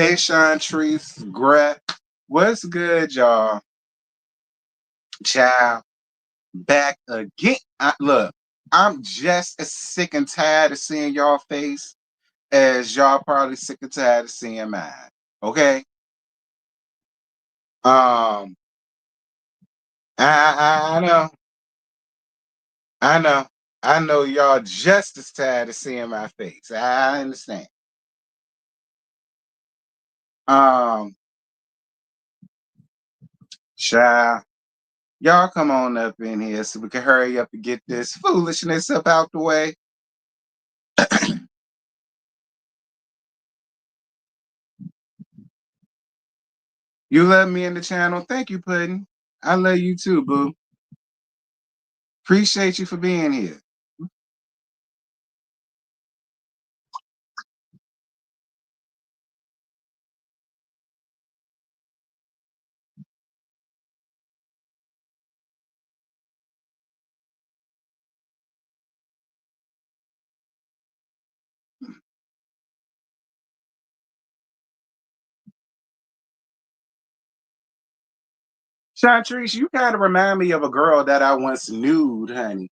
Hey, Chantrice, Gret. What's good, y'all? Child, back again. Look, I'm just as sick and tired of seeing y'all face as y'all probably sick and tired of seeing mine. Okay? Um, I know, I know, I know y'all just as tired of seeing my face. I understand. Um, Child, y'all come on up in here so we can hurry up and get this foolishness up out the way. You love me in the channel. Thank you, Pudding. I love you too, boo. Appreciate you for being here. Chantrice, you kind of remind me of a girl that I once knew, honey.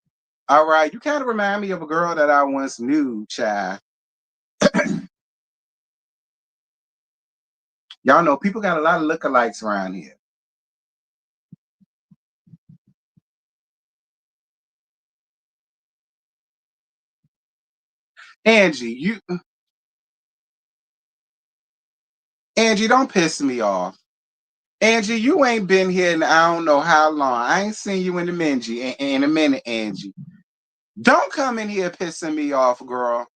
All right, you kind of remind me of a girl that I once knew, child. Y'all know people got a lot of lookalikes around here. Angie, Angie, don't piss me off. Angie, you ain't been here in I don't know how long. I ain't seen you in the Minji in a minute, Angie. Don't come in here pissing me off, girl.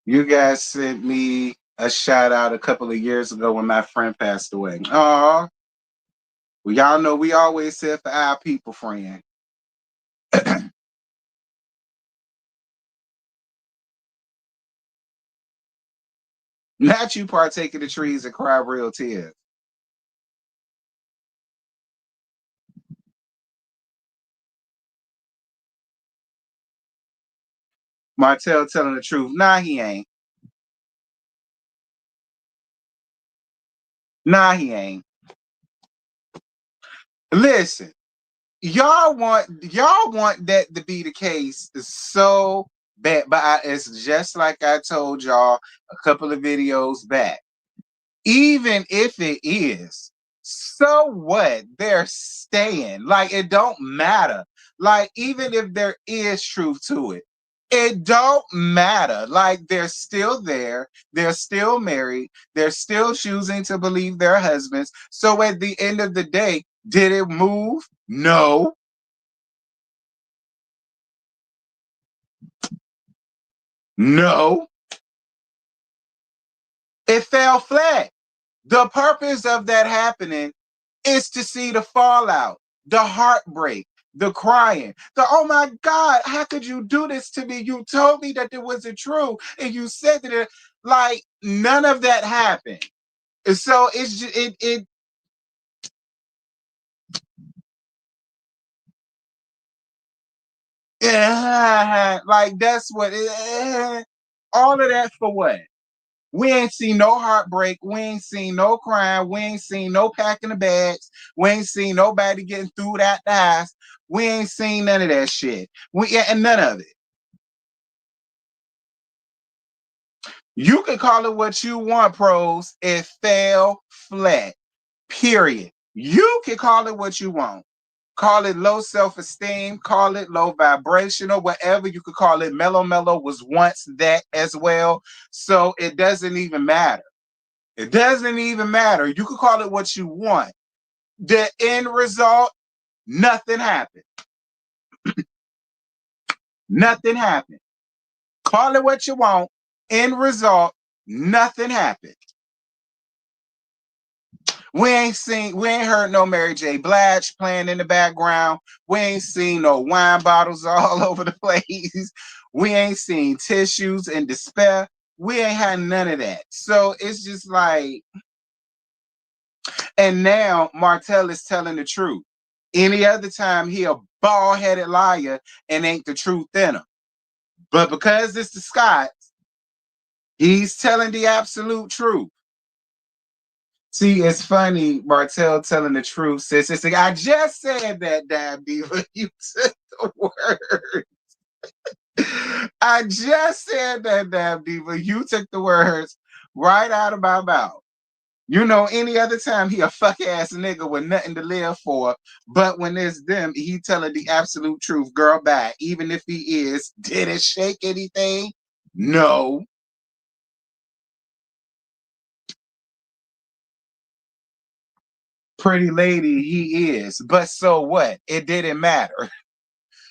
You guys sent me a shout out a couple of years ago when my friend passed away. Oh, well, y'all know we always said for our people, friend. Not you partake of the trees and cry real tears. Martell telling the truth. Nah, he ain't. Nah, he ain't. Listen, y'all want that to be the case so bad, but it's just like I told y'all a couple of videos back. Even if it is, so what? They're staying. Like, it don't matter. Like, even if there is truth to it, it don't matter. Like, they're still there. They're still married. They're still choosing to believe their husbands. So at the end of the day, did it move? No. No. It fell flat. The purpose of that happening is to see the fallout, the heartbreak, the crying, the oh my God, how could you do this to me? You told me that it wasn't true, and you said that like none of that happened. And so it's just, like that's what all of that for what? We ain't seen no heartbreak. We ain't seen no crying. We ain't seen no packing the bags. We ain't seen nobody getting through that house. We ain't seen none of that shit. And none of it. You can call it what you want, pros. It fell flat. Period. You can call it what you want. Call it low self-esteem, call it low vibrational, whatever you could call it. Mellow Mellow was once that as well. So it doesn't even matter. It doesn't even matter. You could call it what you want. The end result, nothing happened. Nothing happened. Call it what you want. End result, nothing happened. We ain't heard no Mary J. Blige playing in the background. We ain't seen no wine bottles all over the place. We ain't seen tissues in despair. We ain't had none of that. So it's just like, and now Martell is telling the truth. Any other time, he a bald-headed liar and ain't the truth in him. But because it's the Scott, he's telling the absolute truth. See, it's funny, Martell telling the truth, sis. It's like, I just said that, damn diva. You took the word. I just said that, damn diva. You took the words right out of my mouth. You know, any other time he a fuck ass nigga with nothing to live for, but when it's them, he telling the absolute truth. Girl, bye. Even if he is, did it shake anything? No. Pretty lady, he is. But so what? It didn't matter.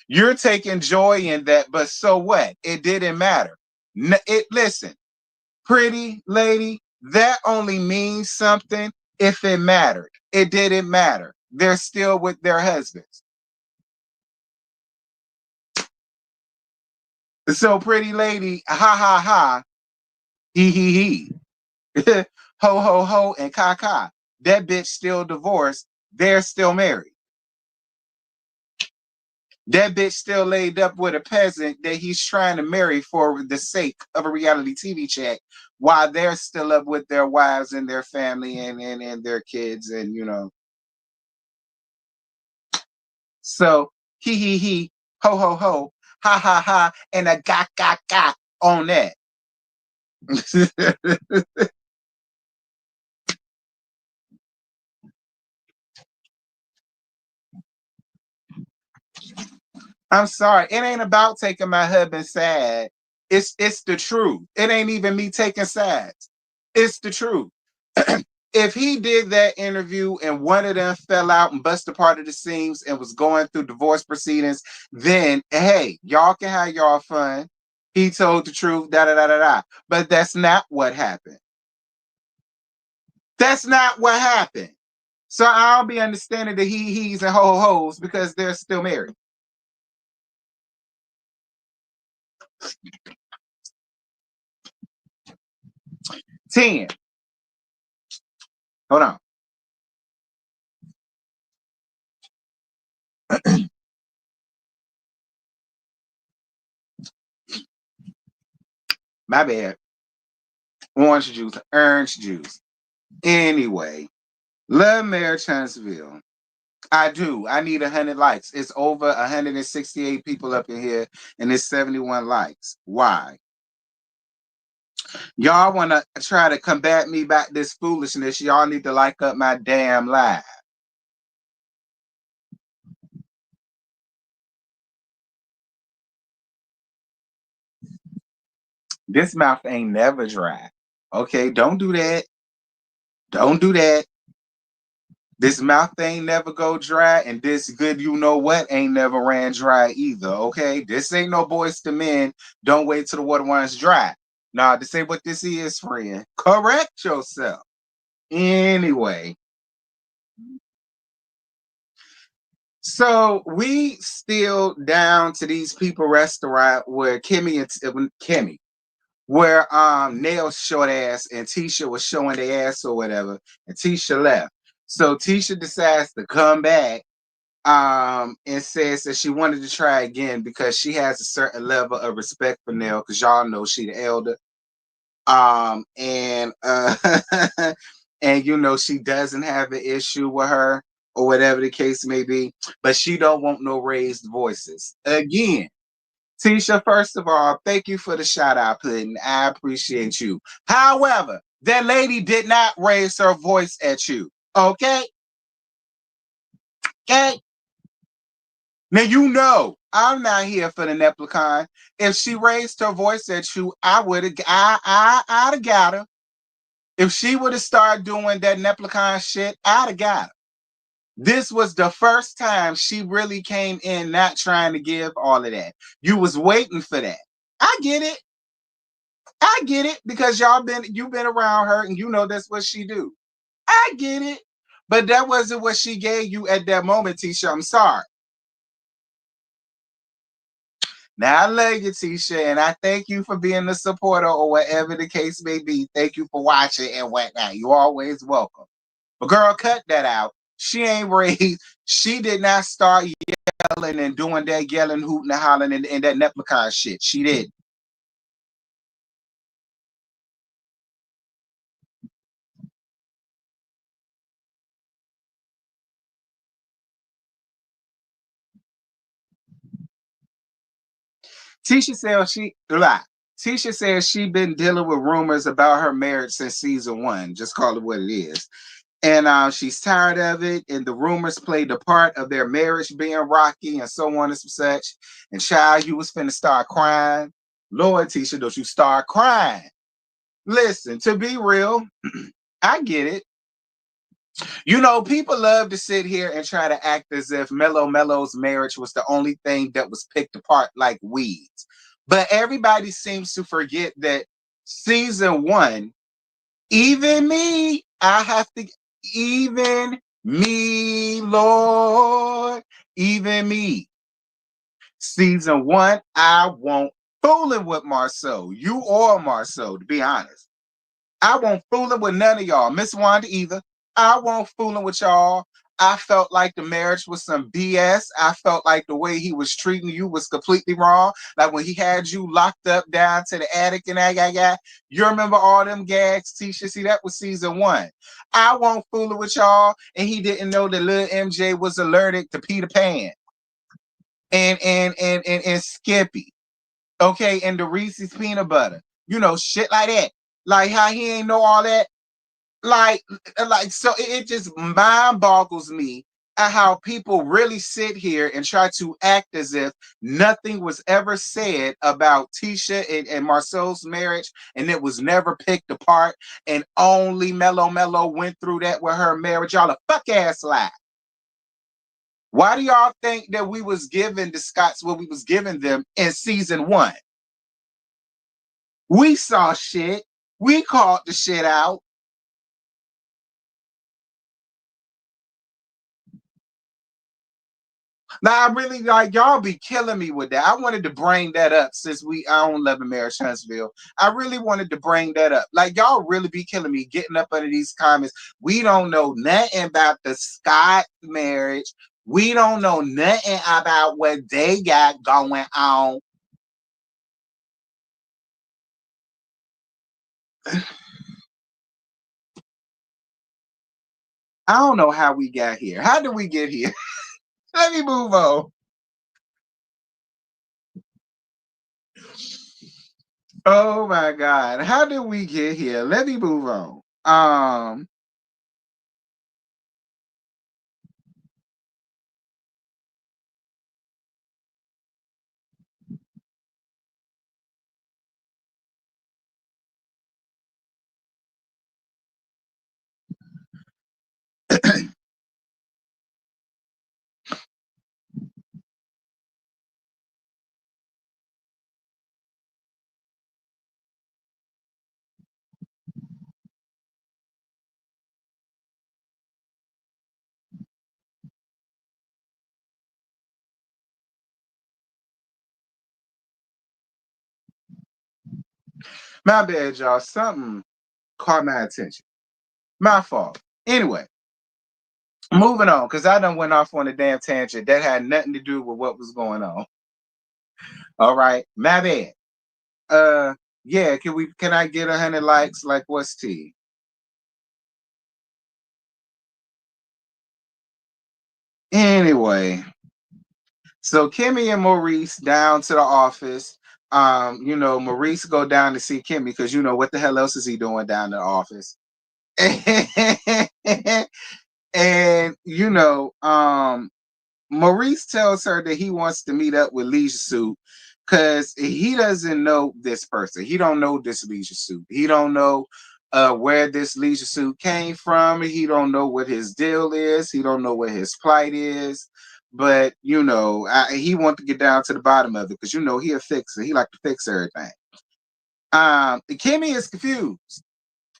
You're taking joy in that, but so what? It didn't matter. Listen, pretty lady, that only means something if it mattered. It didn't matter. They're still with their husbands. So pretty lady, ha ha ha, he, ho ho ho, and ka ka. That bitch still divorced. They're still married. That bitch still laid up with a peasant that he's trying to marry for the sake of a reality TV check, while they're still up with their wives and their family and their kids, and you know. So he, ho ho ho, ha ha ha, and a ga on that. I'm sorry. It ain't about taking my husband's side. It's the truth. It ain't even me taking sides. It's the truth. If he did that interview and one of them fell out and busted part of the seams and was going through divorce proceedings, then hey, y'all can have y'all fun. He told the truth, da da da da da. But that's not what happened. That's not what happened. So I'll be understanding the he's and ho ho's because they're still married. 10. Hold on. My bad. Orange juice. Anyway, LAMH Huntsville. I do. I need 100 likes. It's over 168 people up in here, and it's 71 likes. Why? Y'all want to try to combat me back this foolishness? Y'all need to like up my damn live. This mouth ain't never dry. Okay, don't do that. Don't do that. This mouth ain't never go dry, and this good you know what ain't never ran dry either. Okay, this ain't no Boys to Men. Don't wait till the water runs dry. Nah, this ain't what this is, friend. Correct yourself. Anyway, so we still down to these people restaurant where Kimmy, where Nail's short ass and Tisha was showing their ass or whatever, and Tisha left. So Tisha decides to come back and says that she wanted to try again because she has a certain level of respect for Nail, because y'all know she the elder. And and you know she doesn't have an issue with her or whatever the case may be, but she don't want no raised voices again. Tisha, first of all, thank you for the shout out, Pudding. I appreciate you. However, that lady did not raise her voice at you. Okay? Okay? Now you know I'm not here for the Neplicon. If she raised her voice at you, I'd have got her. If she would have started doing that Neplicon shit, I'd have got her. This was the first time she really came in not trying to give all of that. You was waiting for that. I get it. I get it because you've been around her and you know that's what she do. I get it. But that wasn't what she gave you at that moment, Tisha. I'm sorry. Now I love you, Tisha, and I thank you for being a supporter or whatever the case may be. Thank you for watching and whatnot. You're always welcome. But girl, cut that out. She ain't raised. She did not start yelling and doing that yelling, hooting, and hollering, and that Neplicon shit. She did. Tisha said she lie. Tisha says she been dealing with rumors about her marriage since season 1. Just call it what it is. And she's tired of it. And the rumors played the part of their marriage being rocky and so on and such. And child, you was finna start crying. Lord, Tisha, don't you start crying. Listen, to be real, I get it. You know, people love to sit here and try to act as if Mello's marriage was the only thing that was picked apart like weeds. But everybody seems to forget that season 1, even me, I have to, even me, Lord, even me. Season 1, I won't fooling with Marceau, you or Marceau, to be honest. I won't fooling with none of y'all. Miss Wanda either. I won't fooling with y'all. I felt like the marriage was some BS. I felt like the way he was treating you was completely wrong. Like when he had you locked up down to the attic and that. You remember all them gags, Tisha? See, that was season 1. I won't fooling with y'all, and he didn't know that little MJ was allergic to Peter Pan and Skippy. Okay, and the Reese's peanut butter. You know, shit like that. Like how he ain't know all that. Like, so it just mind boggles me at how people really sit here and try to act as if nothing was ever said about Tisha and Marcel's marriage, and it was never picked apart, and only Mello went through that with her marriage. Y'all a fuck ass lie. Why do y'all think that we was giving the Scots what we was giving them in season 1? We saw shit. We called the shit out. Now I really like y'all be killing me with that. I wanted to bring that up since I don't love marriage Huntsville. I really wanted to bring that up. Like y'all really be killing me getting up under these comments. We don't know nothing about the Scott marriage. We don't know nothing about what they got going on. I don't know how we got here. How did we get here? Let me move on. Oh my God. How did we get here? Let me move on. My bad, y'all. Something caught my attention. My fault. Anyway, moving on, because I done went off on a damn tangent that had nothing to do with what was going on. All right, my bad. Yeah, can I get 100 likes? Like what's T? Anyway, so Kimmy and Maurice down to the office. You know, Maurice go down to see Kimmy because you know what the hell else is he doing down in the office? And you know, Maurice tells her that he wants to meet up with Leisure Suit because he doesn't know this person. He don't know this Leisure Suit. He don't know where this Leisure Suit came from. He don't know what his deal is. He don't know what his plight is. But you know, he wants to get down to the bottom of it because you know he a fixer. He like to fix everything. Kimmy is confused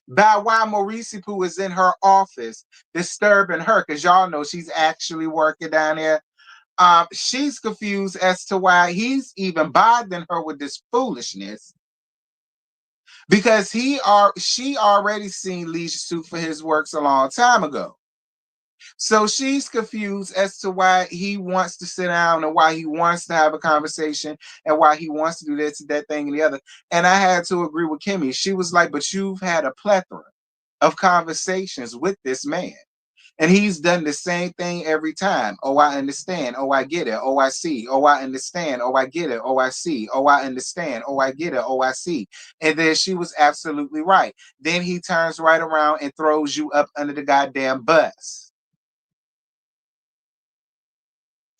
by why Maurice Poo is in her office disturbing her because y'all know she's actually working down there. She's confused as to why he's even bothering her with this foolishness because she already seen Leisure Suit for his works a long time ago. So she's confused as to why he wants to sit down and why he wants to have a conversation and why he wants to do this, that thing, and the other. And I had to agree with Kimmy. She was like, but you've had a plethora of conversations with this man. And he's done the same thing every time. Oh, I understand. Oh, I get it. Oh, I see. Oh, I understand. Oh, I get it. Oh, I see. Oh, I understand. Oh, I get it. Oh, I see. And then she was absolutely right. Then he turns right around and throws you up under the goddamn bus.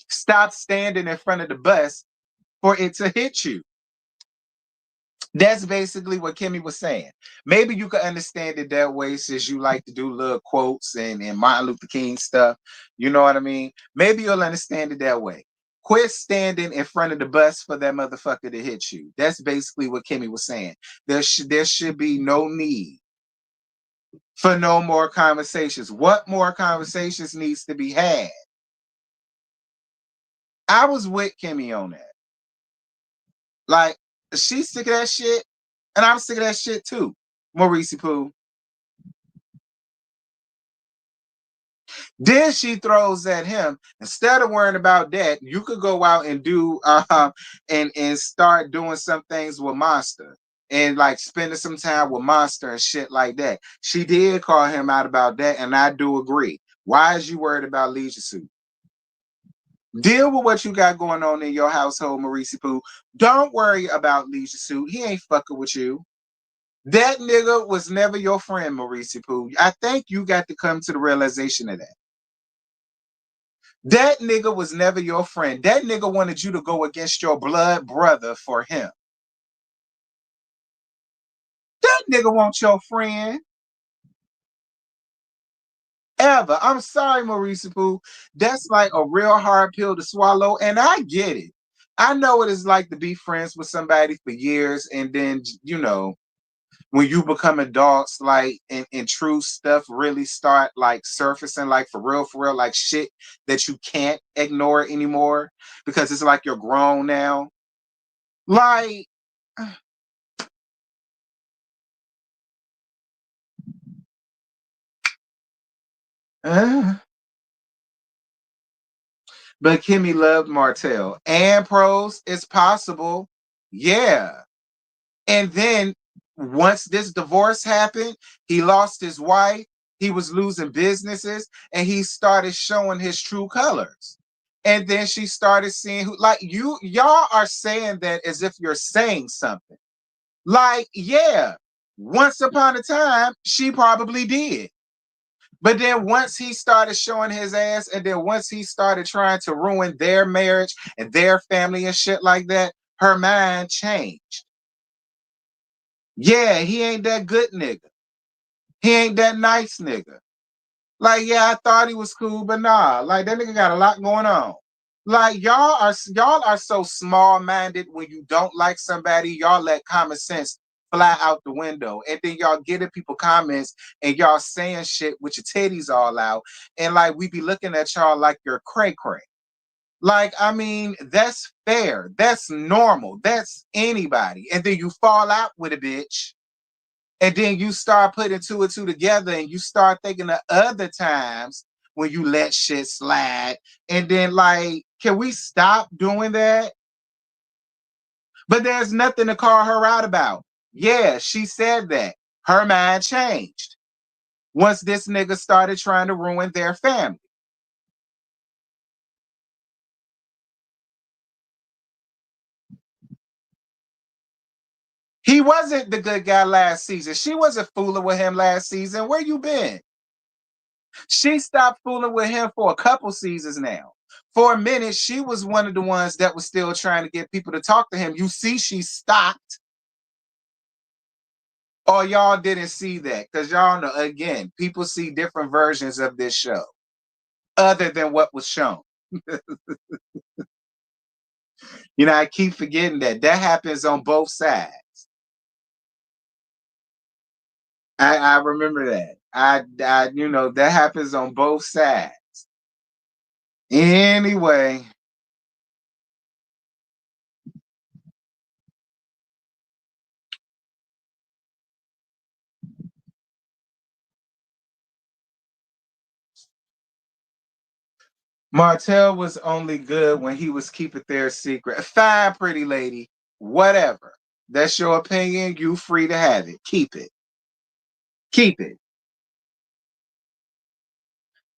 Stop standing in front of the bus for it to hit you. That's basically what Kimmy was saying. Maybe you could understand it that way since you like to do little quotes and Martin Luther King stuff. You know what I mean? Maybe you'll understand it that way. Quit standing in front of the bus for that motherfucker to hit you. That's basically what Kimmy was saying. There should be no need for no more conversations. What more conversations needs to be had? I was with Kimmy on that. Like, she's sick of that shit, and I'm sick of that shit too. Maurice Pooh. Then she throws at him. Instead of worrying about that, you could go out and do and start doing some things with Monster and like spending some time with Monster and shit like that. She did call him out about that, and I do agree. Why is you worried about Leisure Suit? Deal with what you got going on in your household, Maurice Pooh. Don't worry about Leisure Suit. He ain't fucking with you. That nigga was never your friend, Maurice Pooh. I think you got to come to the realization of that. That nigga was never your friend. That nigga wanted you to go against your blood brother for him. That nigga won't your friend ever. I'm sorry, Maurice Pooh. That's like a real hard pill to swallow, and I get it. I know what it's like to be friends with somebody for years, and then when you become adults, like and true stuff really start like surfacing, like for real, like shit that you can't ignore anymore because it's like you're grown now. Like, uh, but Kimmy loved Martell. And pros, it's possible. Yeah. And then once this divorce happened, he lost his wife, he was losing businesses, and he started showing his true colors. And then she started seeing who, like, y'all are saying that as if you're saying something. Like, yeah, once upon a time, she probably did. But then once he started showing his ass, and then once he started trying to ruin their marriage and their family and shit like that, her mind changed. Yeah, he ain't that good nigga. He ain't that nice nigga. Like, yeah, I thought he was cool, but nah, like that nigga got a lot going on. Like y'all are so small-minded when you don't like somebody, y'all let common sense fly out the window. And then y'all get in people comments and y'all saying shit with your titties all out. And like we be looking at y'all like you're cray-cray. Like, I mean, that's fair. That's normal. That's anybody. And then you fall out with a bitch. And then you start putting two and two together and you start thinking of other times when you let shit slide. And then, like, can we stop doing that? But there's nothing to call her out about. Yeah, she said that. Her mind changed once this nigga started trying to ruin their family. He wasn't the good guy last season. She wasn't fooling with him last season. Where you been? She stopped fooling with him for a couple seasons now. For a minute, she was one of the ones that was still trying to get people to talk to him. You see, she stopped. Or y'all didn't see that. Because y'all know, again, people see different versions of this show other than what was shown. I keep forgetting that. That happens on both sides. I remember that. That happens on both sides. Anyway, Martell was only good when he was keeping their secret. Fine, pretty lady. Whatever. That's your opinion. You free to have it. Keep it. Keep it.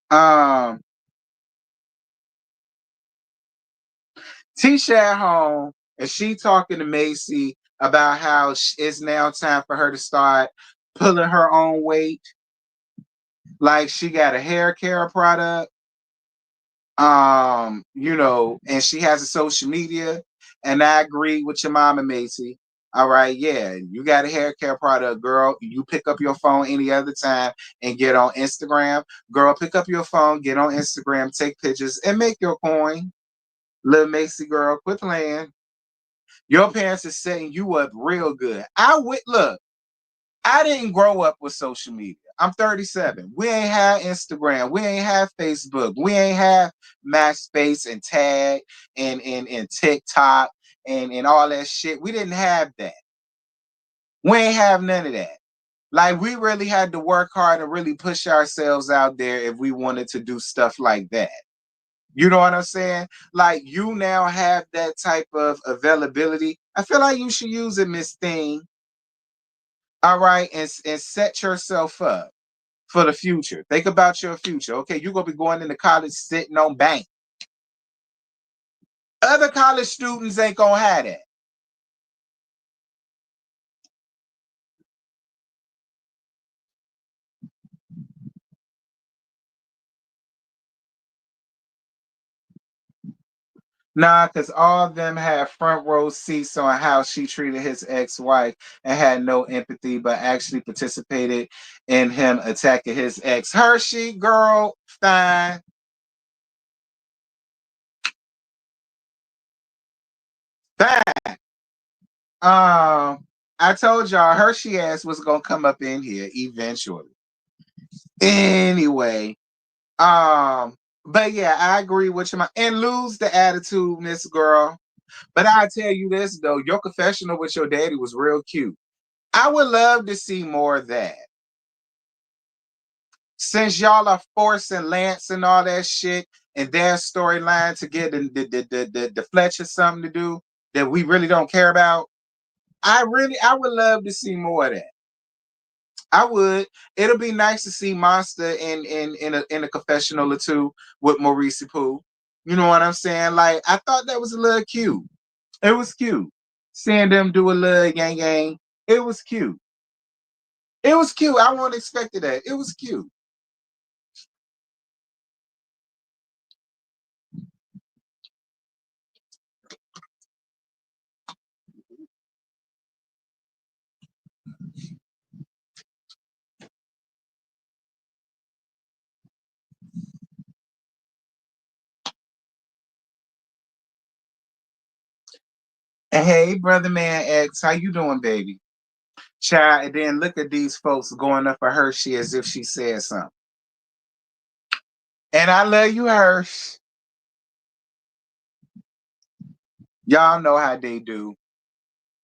Um, Tisha at home, and she talking to Macy about how it's now time for her to start pulling her own weight. Like she got a hair care product, and she has a social media. And I agree with your mama, Macy. All right, yeah, you got a hair care product, girl. You pick up your phone any other time and get on Instagram. Girl, pick up your phone, get on Instagram, take pictures, and make your coin. Little Macy girl, quit playing. Your parents are setting you up real good. I would look. I didn't grow up with social media. I'm 37. We ain't have Instagram. We ain't have Facebook. We ain't have MySpace and Tag and TikTok and all that shit. We didn't have that. We ain't have none of that. Like we really had to work hard and really push ourselves out there if we wanted to do stuff like that. You know what I'm saying? Like you now have that type of availability. I feel like you should use it, Miss Thing. All right, and set yourself up for the future. Think about your future. Okay, you're gonna be going into college sitting on bank. Other college students ain't gonna have that. Nah, because all of them had front row seats on how she treated his ex-wife and had no empathy, but actually participated in him attacking his ex. Hershey, girl, fine. Fine. I told y'all Hershey ass was gonna come up in here eventually. Anyway, but yeah, I agree with you, and lose the attitude, Miss Girl. But I tell you this though, your confessional with your daddy was real cute. I would love to see more of that. Since y'all are forcing Lance and all that shit and their storyline to get the Fletcher something to do that we really don't care about, I would love to see more of that. I would. It'll be nice to see Monster in a confessional or two with Maurice Pooh. You know what I'm saying? Like I thought that was a little cute. It was cute. Seeing them do a little yang yang. It was cute. It was cute. I wouldn't expected that. It was cute. And hey, brother man X, how you doing, baby? Child, and then look at these folks going up for Hershey as if she said something. And I love you, Hersh. Y'all know how they do.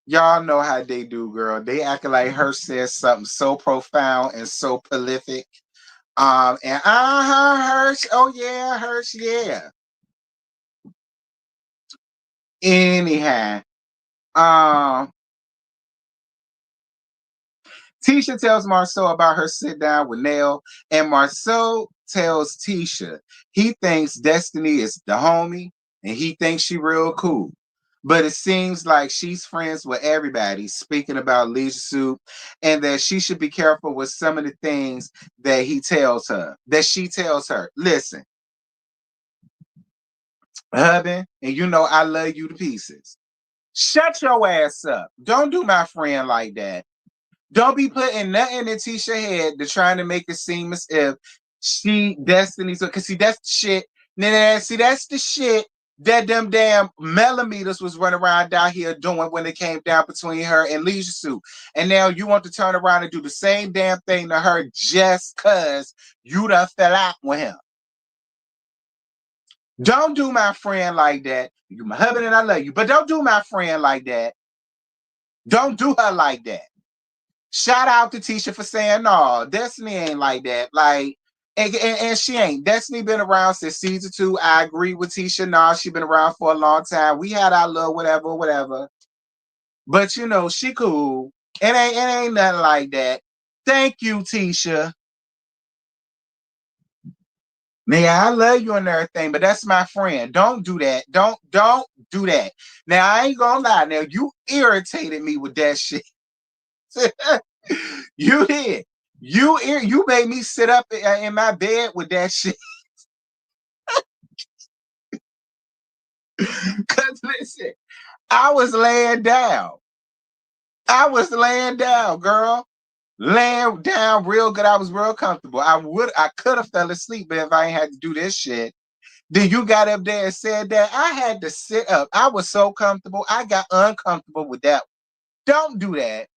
Y'all know how they do, girl. They acting like Hersh says something so profound and so prolific. And Hersh, oh yeah, Hersh, yeah. Anyhow, um, Tisha tells Marceau about her sit down with Nell, and Marceau tells Tisha he thinks Destiny is the homie and he thinks she real cool. But it seems like she's friends with everybody, speaking about Leisure Suit, and that she should be careful with some of the things that she tells her. Listen, hubby, and you know I love you to pieces. Shut your ass up. Don't do my friend like that. Don't be putting nothing in Tisha's head to trying to make it seem as if she Destiny's because see that's the shit. Nah, see that's the shit that them damn millimeters was running around down here doing when it came down between her and Leisure Suit. And now you want to turn around and do the same damn thing to her just cause you done fell out with him. Don't do my friend like that. You my husband and I love you, but don't do my friend like that. Don't do her like that. Shout out to Tisha for saying no, Destiny ain't like that. Like And she ain't. Destiny been around since season 2. I agree with Tisha. Nah, she been around for a long time. We had our little whatever. But you know, she cool. It ain't nothing like that. Thank you, Tisha. Nigga, I love you and everything, but that's my friend. Don't do that. Don't do that. Now I ain't gonna lie. Now you irritated me with that shit. You did. You made me sit up in my bed with that shit. Cause listen, I was laying down. I was laying down, girl. Laying down real good. I was real comfortable. I could have fell asleep, but if I ain't had to do this shit. Then you got up there and said that I had to sit up. I was so comfortable. I got uncomfortable with that. Don't do that.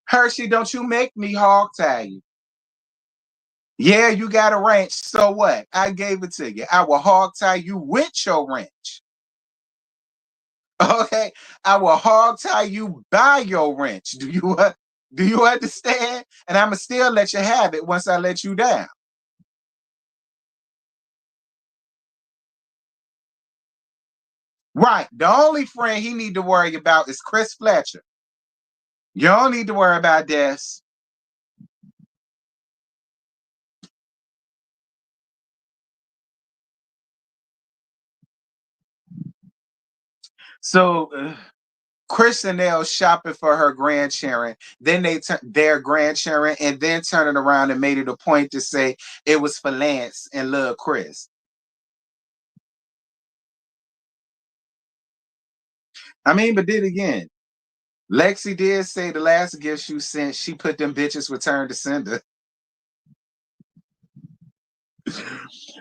Hershey, don't you make me hog tie you. Yeah, you got a wrench. So what? I gave it to you. I will hog tie you with your wrench. Okay. I will hog tie you by your wrench. Do you understand? And I'ma still let you have it once I let you down. Right. The only friend he need to worry about is Chris Fletcher. You don't need to worry about this. So Chris and Elle shopping for her grandchildren. Then their grandchildren, and then turning around and made it a point to say it was for Lance and Lil Chris. I mean, but then again, Lexi did say the last gift you sent, she put them bitches return to sender.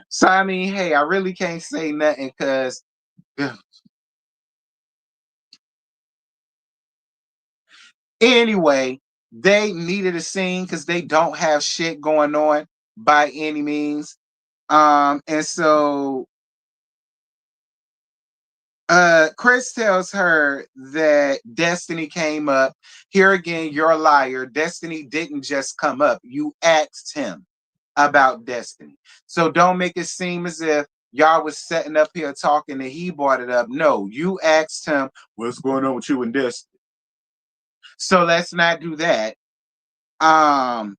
So I mean, hey, I really can't say nothing because anyway, they needed a scene because they don't have shit going on by any means. And so Chris tells her that Destiny came up. Here again, you're a liar. Destiny didn't just come up. You asked him about Destiny. So don't make it seem as if y'all was sitting up here talking and he brought it up. No, you asked him, what's going on with you and Destiny? So let's not do that. Um,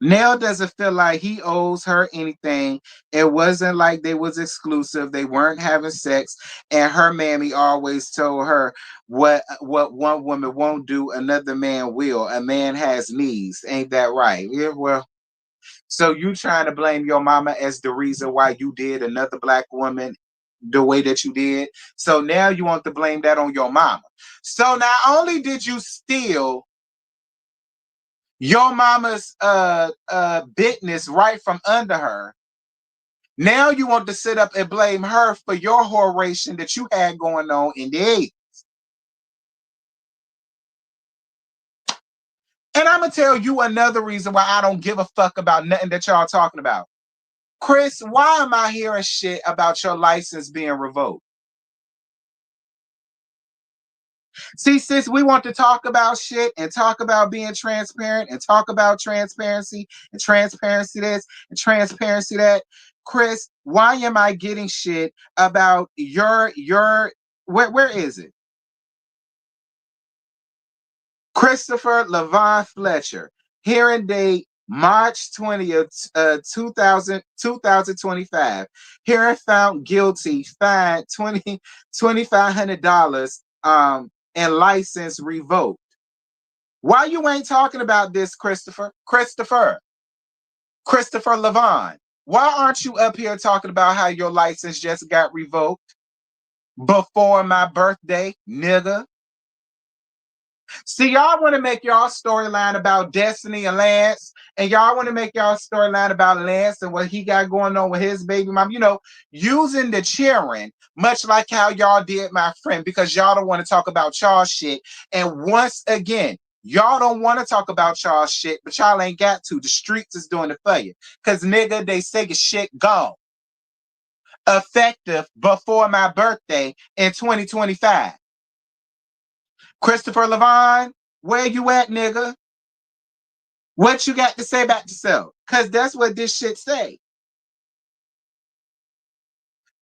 Nell doesn't feel like he owes her anything. It wasn't like they was exclusive. They weren't having sex. And her mammy always told her what one woman won't do, another man will. A man has needs. Ain't that right? Yeah, well, so you trying to blame your mama as the reason why you did another black woman the way that you did. So now you want to blame that on your mama. So not only did you steal your mama's business right from under her. Now you want to sit up and blame her for your horration that you had going on in the 80s. And I'm gonna tell you another reason why I don't give a fuck about nothing that y'all talking about. Chris, why am I hearing shit about your license being revoked? See, sis, we want to talk about shit and talk about being transparent and talk about transparency and transparency this and transparency that. Chris, why am I getting shit about your where is it? Christopher Levon Fletcher, hearing date March 20th, 2025. Hearing found guilty, fined $2,500 and license revoked. Why you ain't talking about this, Christopher? Christopher Levon. Why aren't you up here talking about how your license just got revoked before my birthday, nigga? See, y'all want to make y'all storyline about Destiny and Lance, and y'all want to make y'all storyline about Lance and what he got going on with his baby mom, using the cheering, much like how y'all did my friend, because y'all don't want to talk about y'all shit. And once again, y'all don't want to talk about y'all shit, but y'all ain't got to. The streets is doing it for you. Because, nigga, they say the shit gone. Effective before my birthday in 2025. Christopher Levine, where you at, nigga? What you got to say about yourself? Because that's what this shit say.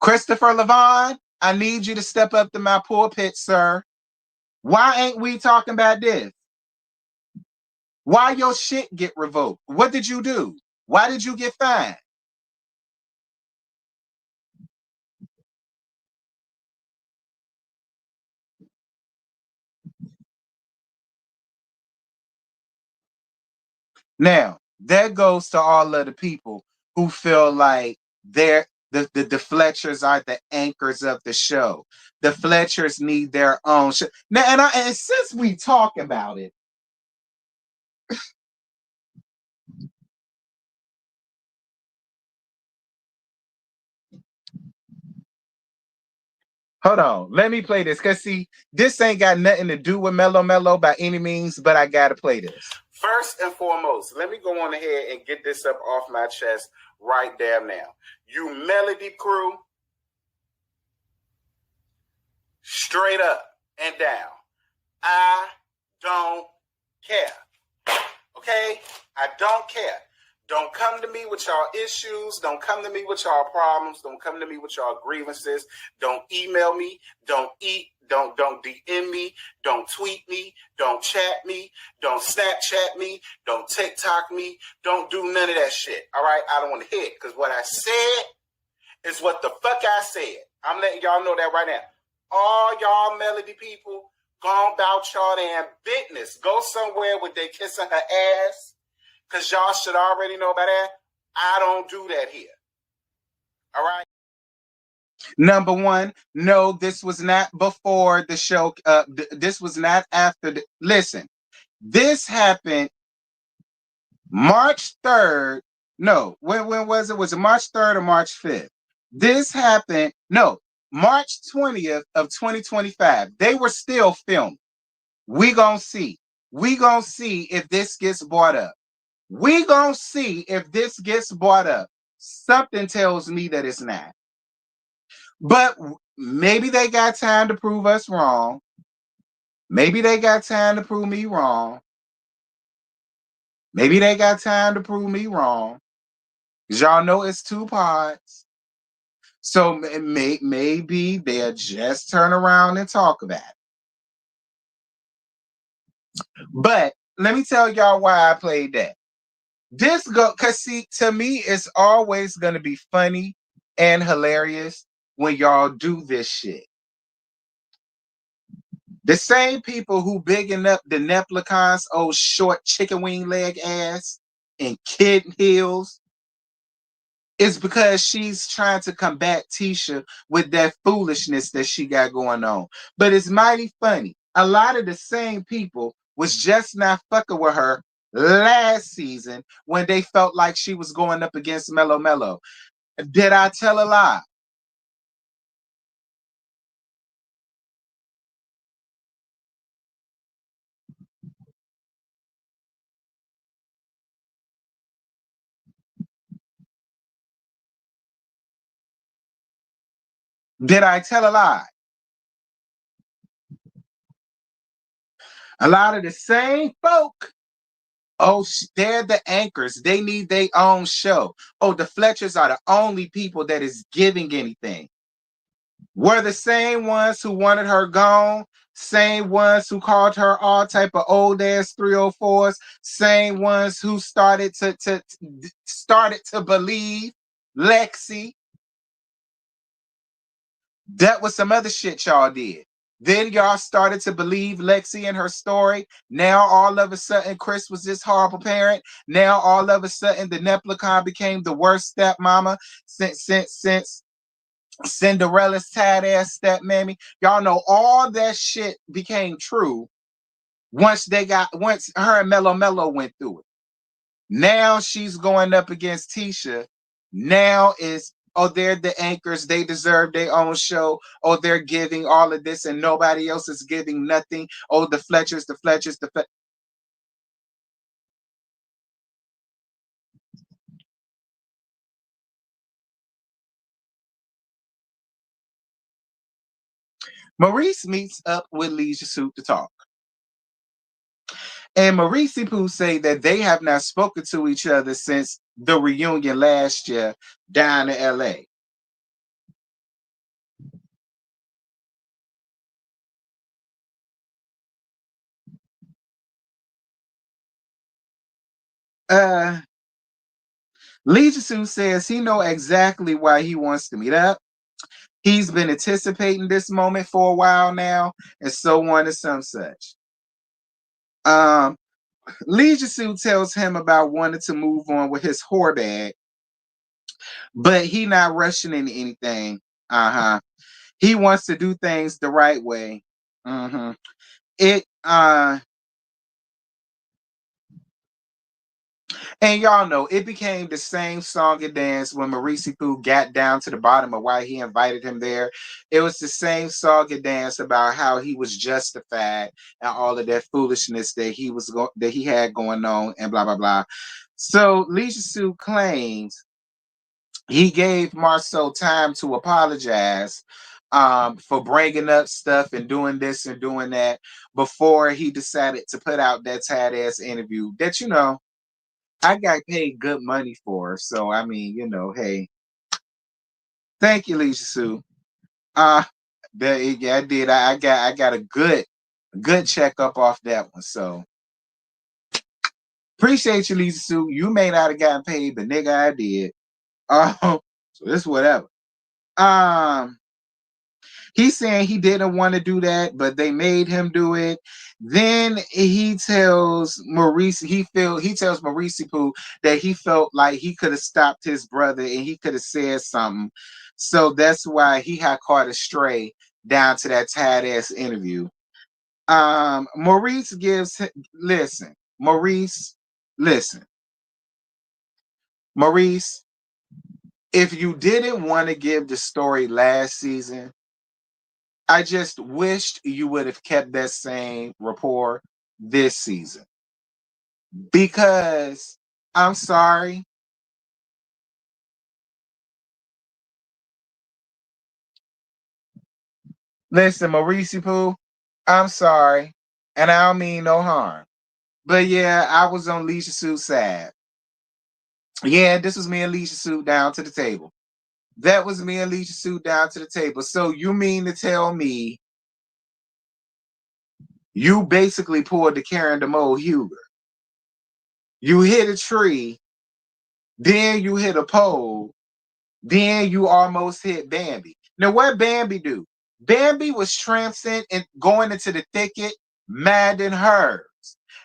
Christopher Levine, I need you to step up to my pulpit, sir. Why ain't we talking about this? Why your shit get revoked? What did you do? Why did you get fined? Now, that goes to all of the people who feel like the Fletchers are the anchors of the show. The Fletchers need their own show. Now, and since we talk about it, hold on, let me play this. Because, see, this ain't got nothing to do with Mellow Mellow by any means, but I got to play this. First and foremost, let me go on ahead and get this up off my chest right there now. You Melody crew, straight up and down, I don't care. Okay? I don't care. Don't come to me with y'all issues. Don't come to me with y'all problems. Don't come to me with y'all grievances. Don't email me. Don't DM me. Don't tweet me. Don't chat me. Don't Snapchat me. Don't TikTok me. Don't do none of that shit. All right? I don't want to hear it because what I said is what the fuck I said. I'm letting y'all know that right now. All y'all Melody people, go about y'all damn business. Go somewhere where they kissing her ass. Because y'all should already know about that. I don't do that here. All right? Number one, no, this was not before the show. This was not after. Listen, this happened March 3rd. No, when was it? Was it March 3rd or March 5th? This happened, no, March 20th of 2025. They were still filming. We gonna see. We gonna see if this gets brought up. We gonna see if this gets brought up. Something tells me that it's not. But maybe they got time to prove us wrong. Maybe they got time to prove me wrong. Maybe they got time to prove me wrong. Because y'all know it's two parts. So maybe they'll just turn around and talk about it. But let me tell y'all why I played that. Cause see, to me, it's always gonna be funny and hilarious when y'all do this shit. The same people who bigging up the Neplicons' old short chicken wing leg ass and kid heels is because she's trying to combat Tisha with that foolishness that she got going on. But it's mighty funny. A lot of the same people was just not fucking with her last season when they felt like she was going up against Mellow Mellow. Did I tell a lie? Did I tell a lie? A lot of the same folk. Oh, they're the anchors. They need their own show. Oh, the Fletchers are the only people that is giving anything. Were the same ones who wanted her gone, same ones who called her all type of old ass 304s, same ones who started to believe Lexi. That was some other shit y'all did. Then y'all started to believe Lexi and her story. Now all of a sudden Chris was this horrible parent. Now all of a sudden the Neplicon became the worst stepmama since Cinderella's tired ass stepmammy. Y'all know all that shit became true once her and Mellow Mellow went through it. Now she's going up against Tisha. Now is, oh, they're the anchors. They deserve their own show. Oh, they're giving all of this and nobody else is giving nothing. Oh, the Fletchers. Maurice meets up with Leisure Suit to talk. And Maurice Pooh say that they have not spoken to each other since the reunion last year down in LA. Uh Lee Soo says he know exactly why he wants to meet up. He's been anticipating this moment for a while now, and so on and some such. Um, Lee Soo tells him about wanting to move on with his whore bag, but he not rushing into anything. Uh-huh. He wants to do things the right way. Mm-hmm. It And y'all know it became the same song and dance when Maurice Pooh got down to the bottom of why he invited him there. It was the same song and dance about how he was justified and all of that foolishness that that he had going on and blah blah blah. So Leisha Sue claims he gave Marceau time to apologize for bringing up stuff and doing this and doing that before he decided to put out that tight ass interview that I got paid good money for, so I mean, hey, thank you, Lisa Sue. Uh yeah, I did. I got a good checkup off that one. So appreciate you, Lisa Sue. You may not have gotten paid, but nigga, I did. So it's whatever. Um, He's saying he didn't want to do that, but they made him do it. Then he tells Maurice Pooh that he felt like he could have stopped his brother and he could have said something. So that's why he had caught a stray down to that tight ass interview. Maurice gives listen, Maurice, listen, Maurice, if you didn't want to give the story last season, I just wished you would have kept that same rapport this season. Because I'm sorry. Listen, Maurice Pooh, I'm sorry. And I don't mean no harm. But yeah, I was on Leisha Sue's side. Yeah, this was me and Leisha Sue down to the table. That was me and Leisha Sue down to the table. So you mean to tell me you basically pulled the Karen DeMoe Huger? You hit a tree, then you hit a pole, then you almost hit Bambi. Now, what Bambi do? Bambi was tramping and going into the thicket, mad than hers.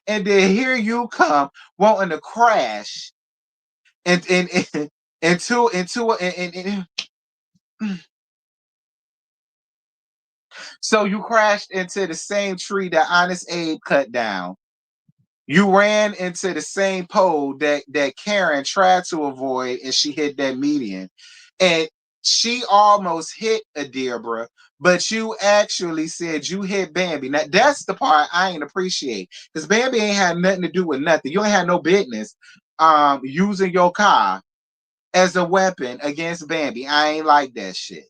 And then here you come wanting to crash and so you crashed into the same tree that Honest Abe cut down. You ran into the same pole that Karen tried to avoid, and she hit that median. And she almost hit Adibra, but you actually said you hit Bambi. Now that's the part I ain't appreciate, because Bambi ain't had nothing to do with nothing. You ain't had no business using your car as a weapon against Bambi. I ain't like that shit.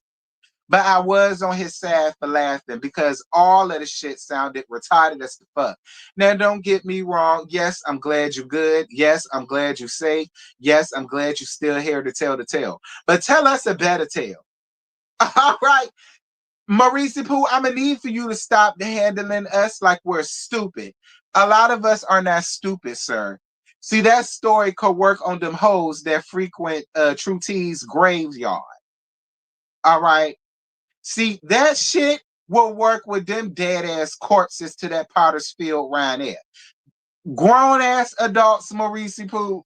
But I was on his side for laughing because all of the shit sounded retarded as the fuck. Now, don't get me wrong. Yes, I'm glad you're good. Yes, I'm glad you're safe. Yes, I'm glad you're still here to tell the tale. But tell us a better tale. All right, Maurice Pooh, I'm going to need for you to stop handling us like we're stupid. A lot of us are not stupid, sir. See, that story could work on them hoes that frequent True T's graveyard. All right. See, that shit will work with them dead ass corpses to that Potter's Field around there. Grown ass adults, Maurice Pooh.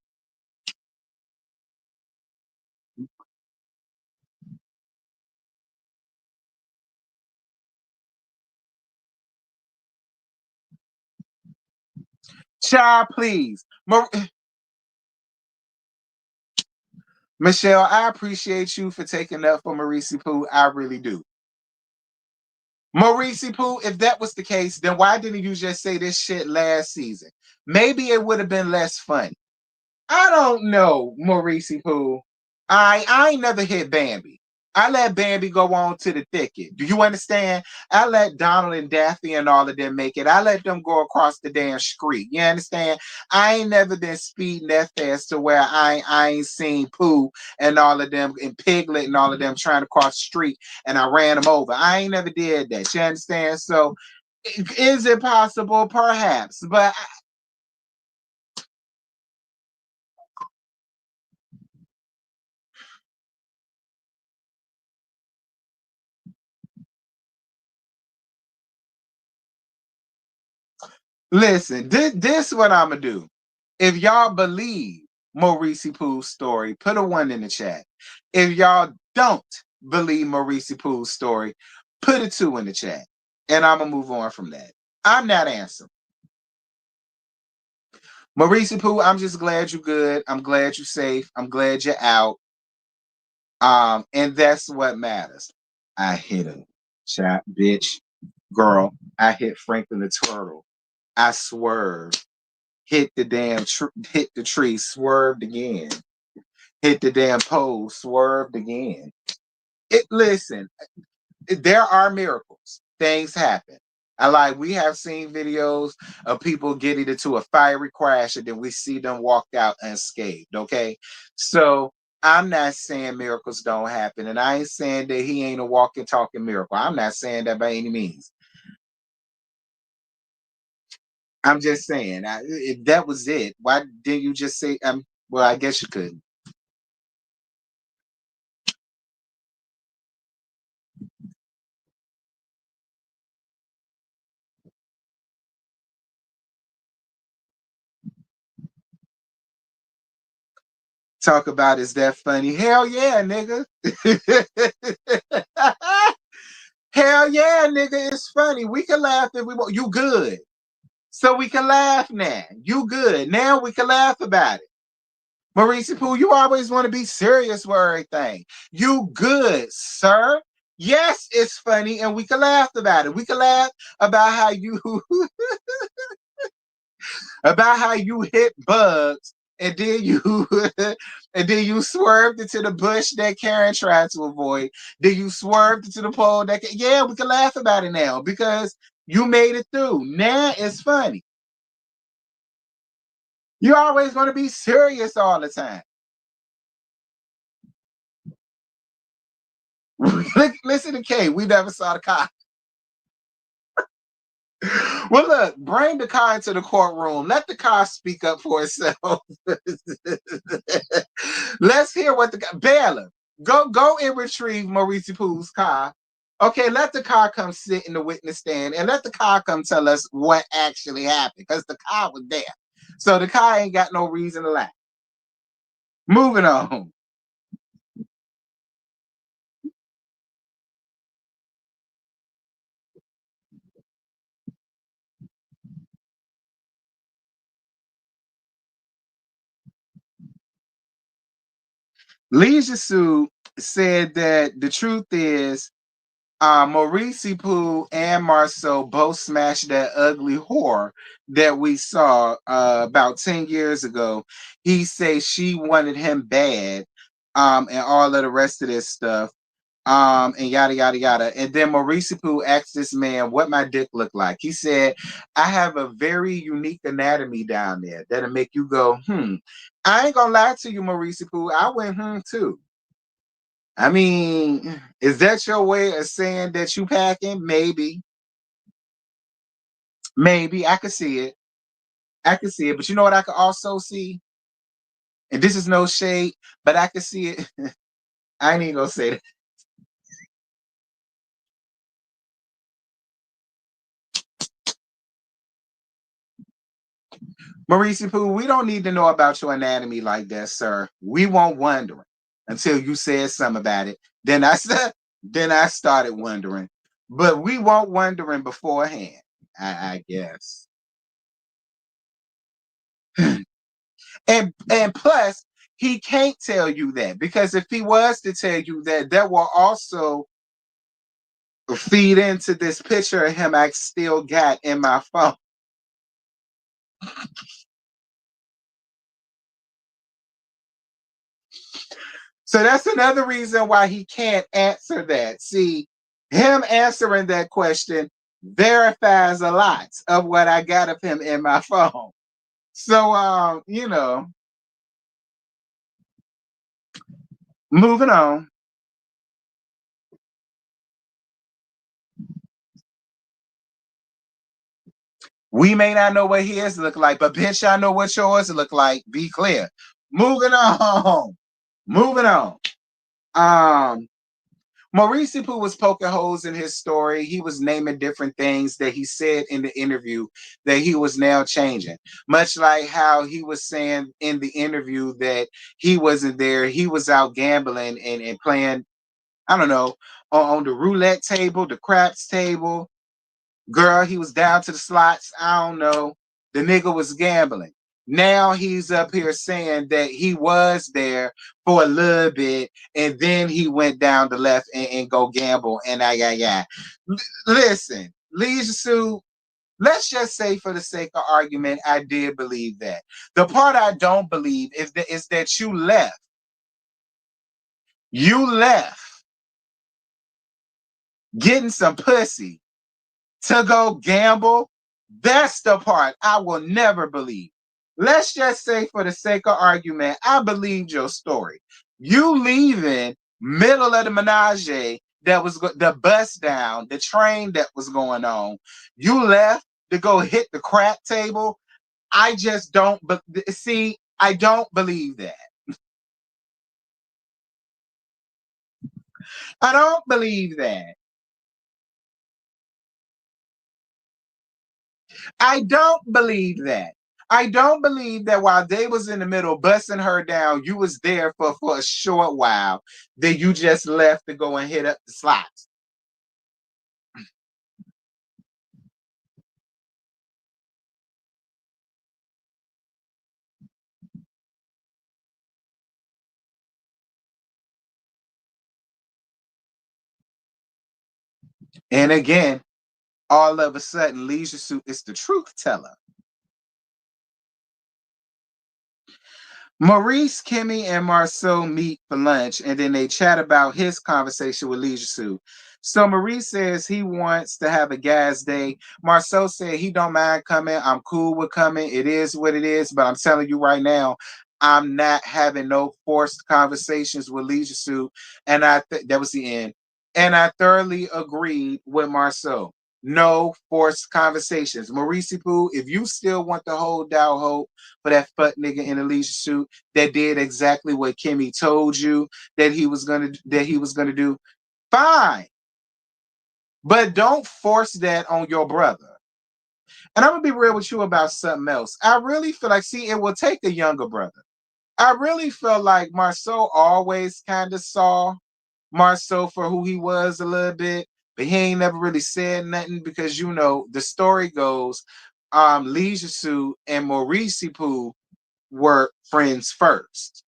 Child, please. Michelle, I appreciate you for taking up for Maurice Pooh. I really do. Maurice Pooh, if that was the case, then why didn't you just say this shit last season? Maybe it would have been less funny. I don't know, Maurice Pooh. I ain't never hit Bambi. I let Bambi go on to the thicket. Do you understand? I let Donald and Daffy and all of them make it. I let them go across the damn street. You understand? I ain't never been speeding that fast to where I ain't seen Pooh and all of them and Piglet and all of them trying to cross the street and I ran them over. I ain't never did that. You understand? So is it possible? Perhaps. But listen, this what I'm gonna do. If y'all believe Maurice Pooh's story, put a 1 in the chat. If y'all don't believe Maurice Pooh's story, put a 2 in the chat. And I'm gonna move on from that. I'm not answering. Maurice Pooh, I'm just glad you're good. I'm glad you're safe. I'm glad you're out. And that's what matters. I hit a chat, bitch, girl. I hit Franklin the Turtle. I swerved. Hit the damn hit the tree, swerved again. Hit the damn pole, swerved again. Listen, there are miracles. Things happen. We have seen videos of people getting into a fiery crash and then we see them walk out unscathed. Okay. So I'm not saying miracles don't happen, and I ain't saying that he ain't a walking, talking miracle. I'm not saying that by any means. I'm just saying, if that was it, why didn't you just say, well, I guess you couldn't. Talk about, is that funny? Hell yeah, nigga. Hell yeah, nigga, it's funny. We can laugh if we want. You good. So we can laugh now. You good. Now we can laugh about it. Maurice Pooh, you always want to be serious with everything. You good, sir. Yes, it's funny, and we can laugh about it. We can laugh about how you about how you hit bugs and then you and then you swerved into the bush that Karen tried to avoid. Then you swerved into the pole that yeah, we can laugh about it now because you made it through. Now it's funny. You always want to be serious all the time. Listen to Kay. We never saw the car. Well, look, bring the car into the courtroom. Let the car speak up for itself. Let's hear what the bailiff go and retrieve Maurice Pooh's car. Okay, let the car come sit in the witness stand and let the car come tell us what actually happened because the car was there. So the car ain't got no reason to lie. Moving on. Leisure Suit said that the truth is Maurice Pooh and Marcel both smashed that ugly whore that we saw about 10 years ago. He says she wanted him bad, and all of the rest of this stuff, and yada yada yada. And then Maurice Pooh asked this man what my dick looked like. He said, I have a very unique anatomy down there that'll make you go, I ain't gonna lie to you, Maurice Pooh. I went, too. I mean, is that your way of saying that you packing? Maybe. Maybe. I could see it. I could see it. But you know what I could also see? And this is no shade, but I could see it. I ain't even gonna say that. Maurice Pooh, we don't need to know about your anatomy like that, sir. We won't wondering until you said something about it. Then I said, then I started wondering. But we won't wondering beforehand, I guess. And plus, he can't tell you that because if he was to tell you that, that will also feed into this picture of him I still got in my phone. So that's another reason why he can't answer that. See, him answering that question verifies a lot of what I got of him in my phone. So moving on. We may not know what his look like, but bitch, I know what yours look like. Be clear. Moving on. Moving on. Um, Maurice Poo was poking holes in his story. He was naming different things that he said in the interview that he was now changing. Much like how he was saying in the interview that he wasn't there. He was out gambling and playing, I don't know, on the roulette table, the craps table. Girl, he was down to the slots. I don't know. The nigga was gambling. Now he's up here saying that he was there for a little bit and then he went down the left and go gamble. And listen, Leisure Suit, let's just say for the sake of argument, I did believe that. The part I don't believe is that you left. You left getting some pussy to go gamble. That's the part I will never believe. Let's just say, for the sake of argument, I believed your story. You leaving middle of the menage that was the bus down, the train that was going on. You left to go hit the crack table. I just don't. But see, I don't believe that. I don't believe that. I don't believe that. I don't believe that while they was in the middle busting her down, you was there for a short while, that you just left to go and hit up the slots. And again, all of a sudden, Leisure Suit is the truth teller. Maurice, Kimmy, and Marceau meet for lunch, and then they chat about his conversation with Leisure Suit. So Maurice says he wants to have a gas day. Marceau said he don't mind coming. I'm cool with coming. It is what it is, but I'm telling you right now, I'm not having no forced conversations with Leisure Suit. And that was the end. And I thoroughly agreed with Marceau. No forced conversations. Maurice Poo, if you still want to hold out hope for that fuck nigga in a leisure suit that did exactly what Kimmy told you that he was gonna do, fine. But don't force that on your brother. And I'm gonna be real with you about something else. I really feel like, see, it will take a younger brother. I really feel like Marceau always kind of saw Marceau for who he was a little bit, but he ain't never really said nothing because the story goes, Leisure Suit and Maurice Poo were friends first.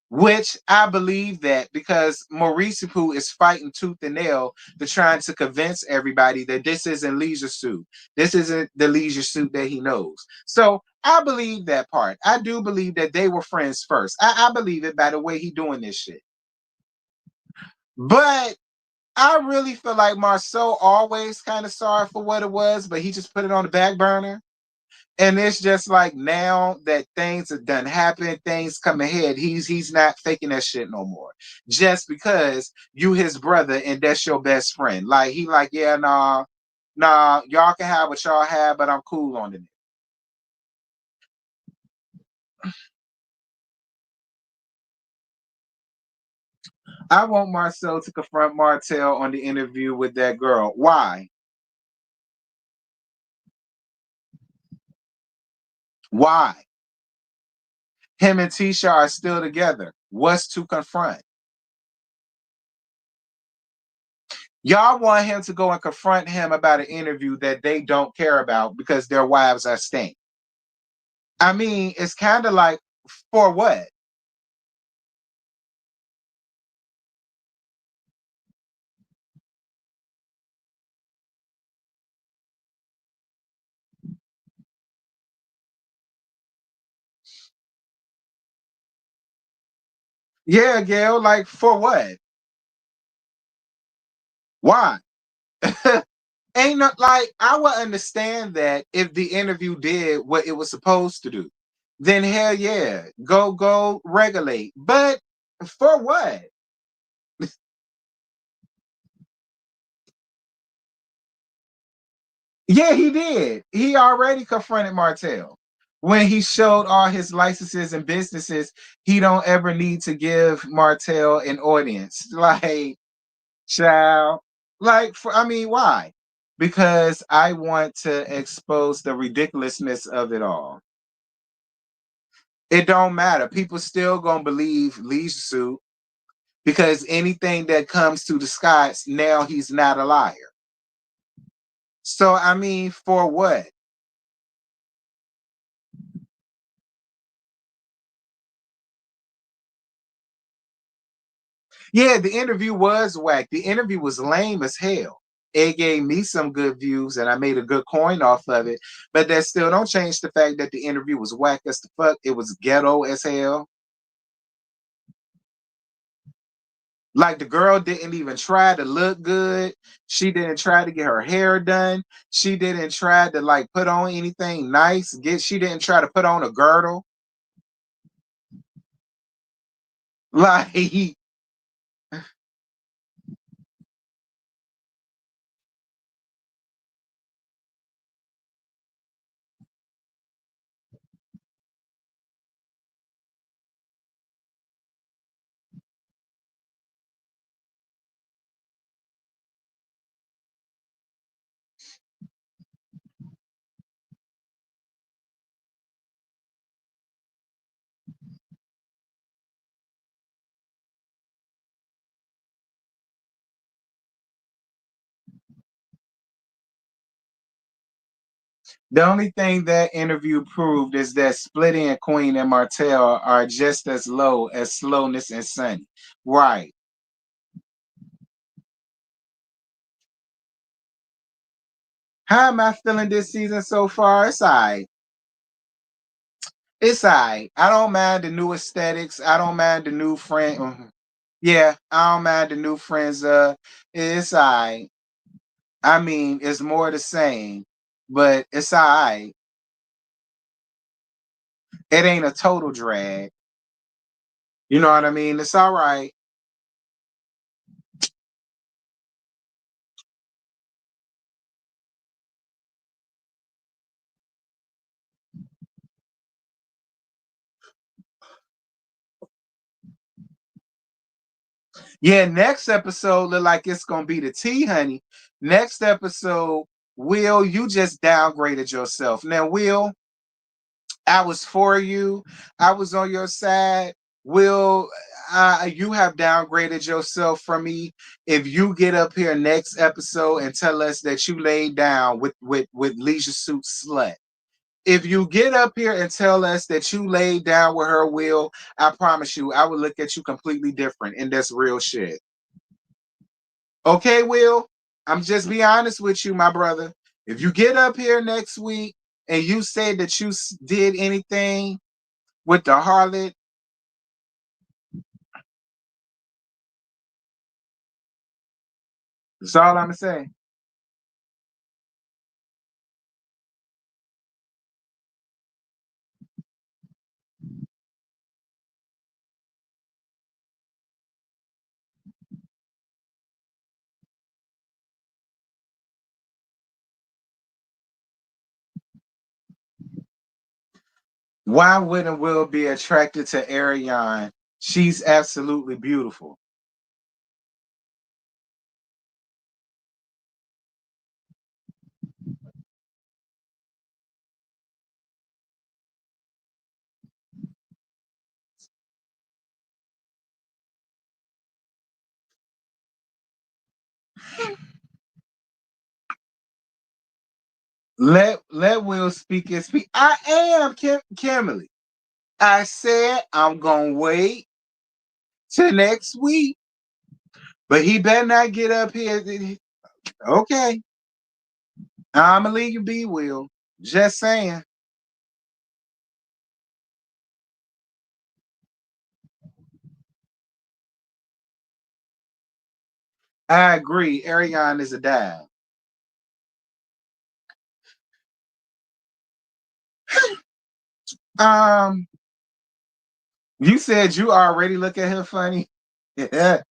Which I believe that because Maurice Poo is fighting tooth and nail to trying to convince everybody that this isn't Leisure Suit. This isn't the Leisure Suit that he knows. So I believe that part. I do believe that they were friends first. I believe it by the way he doing this shit. But I really feel like Marceau always kind of saw it for what it was, but he just put it on the back burner. And it's just like now that things have done happened, things come ahead. He's not faking that shit no more. Just because you his brother and that's your best friend. Like he like, yeah, nah, y'all can have what y'all have, but I'm cool on it. I want Marcel to confront Martell on the interview with that girl. Why? Why? Him and Tisha are still together. What's to confront? Y'all want him to go and confront him about an interview that they don't care about because their wives are stink. I mean, it's kind of like, for what? Yeah, Gail, like for what? Why? Ain't no like I would understand that if the interview did what it was supposed to do. Then hell yeah, go regulate. But for what? Yeah, he did. He already confronted Martell. When he showed all his licenses and businesses, he don't ever need to give Martell an audience. Like, child. Like, for I mean, why? Because I want to expose the ridiculousness of it all. It don't matter. People still gonna believe Leisure Suit because anything that comes to the skies, now he's not a liar. So I mean, for what? Yeah, the interview was whack. The interview was lame as hell. It gave me some good views and I made a good coin off of it. But that still don't change the fact that the interview was whack as the fuck. It was ghetto as hell. Like the girl didn't even try to look good. She didn't try to get her hair done. She didn't try to like put on anything nice. She didn't try to put on a girdle. Like the only thing that interview proved is that Splitty and Queen and Martell are just as low as Slowness and Sunny. Right. How am I feeling this season so far? It's all right. It's all right. I don't mind the new aesthetics. I don't mind the new friend. Yeah, I don't mind the new friends. It's all right. I mean, it's more the same, but it's all right. It ain't a total drag. You know what I mean? It's all right. Yeah, next episode look like it's gonna be the tea, honey. Next episode, Will, you just downgraded yourself. Now, Will, I was for you. I was on your side. Will, you have downgraded yourself from me. If you get up here next episode and tell us that you laid down with Leisure Suit Slut, if you get up here and tell us that you laid down with her, Will, I promise you, I will look at you completely different, and that's real shit. Okay, Will, I'm just be honest with you, my brother. If you get up here next week and you say that you did anything with the harlot, that's all I'm gonna say. Why wouldn't Will be attracted to Ariane? She's absolutely beautiful. Let Will speak and speak. I am Kimberly. I said I'm gonna wait till next week, but he better not get up here. Okay, I'm gonna leave you be, Will. Just saying. I agree. Ariane is a dad. Um, you said you already look at her funny. Yeah.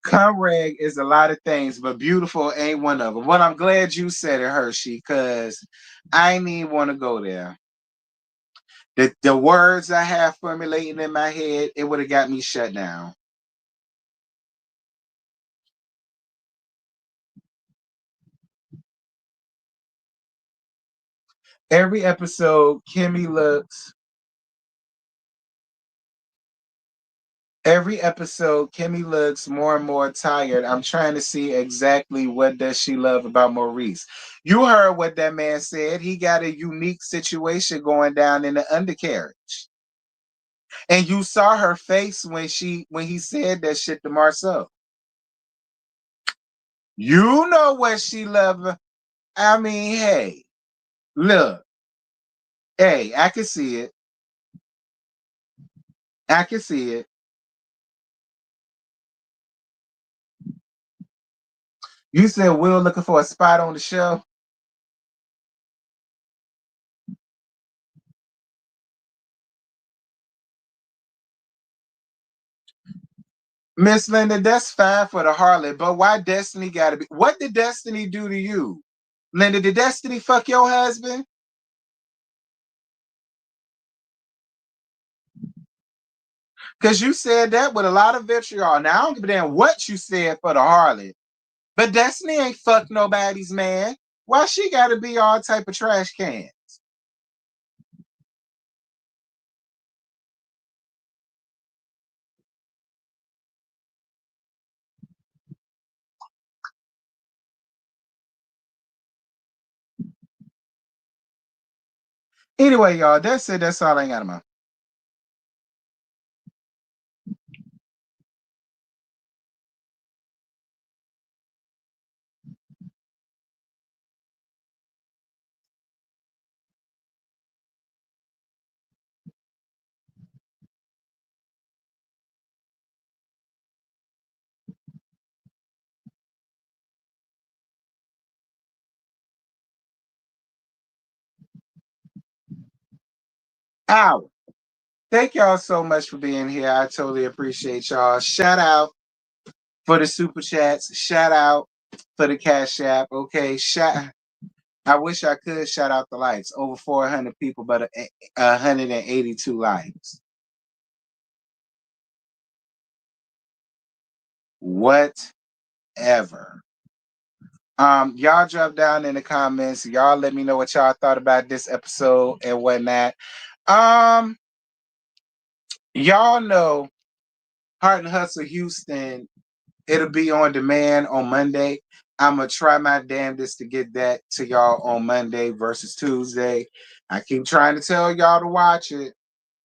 Comrade is a lot of things, but beautiful ain't one of them. Well, I'm glad you said it, Hershey, because I ain't even want to go there. The words I have formulating in my head, it would have got me shut down. Every episode, Kimmy looks more and more tired. I'm trying to see exactly what does she love about Maurice. You heard what that man said. He got a unique situation going down in the undercarriage. And you saw her face when he said that shit to Marcel. You know what she loved. I mean, hey, look, hey, I can see it. I can see it. You said Will looking for a spot on the show. Miss Linda, that's fine for the harlot, but why Destiny gotta be? What did Destiny do to you? Linda, did Destiny fuck your husband? Because you said that with a lot of vitriol. Now, I don't give a damn what you said for the harlot, but Destiny ain't fucked nobody's man. Why she gotta be all type of trash can? Anyway, y'all, that's it. That's all I got in my. Ow. Thank y'all so much for being here. I totally appreciate y'all. Shout out for the super chats. Shout out for the cash app. Okay. I wish I could shout out the likes. Over 400 people, but 182 likes. Whatever. Y'all drop down in the comments. Y'all let me know what y'all thought about this episode and whatnot. Um, y'all know Heart and Hustle Houston. It'll be on demand on Monday. I'm gonna try my damnedest to get that to y'all on Monday versus Tuesday. I keep trying to tell y'all to watch it.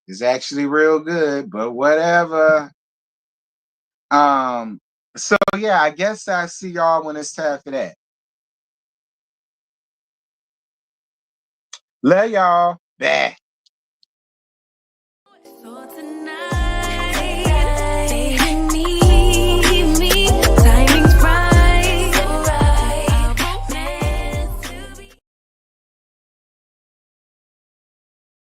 It's actually real good, but whatever. So yeah, I guess I see y'all when it's time for that. Love y'all. Bye.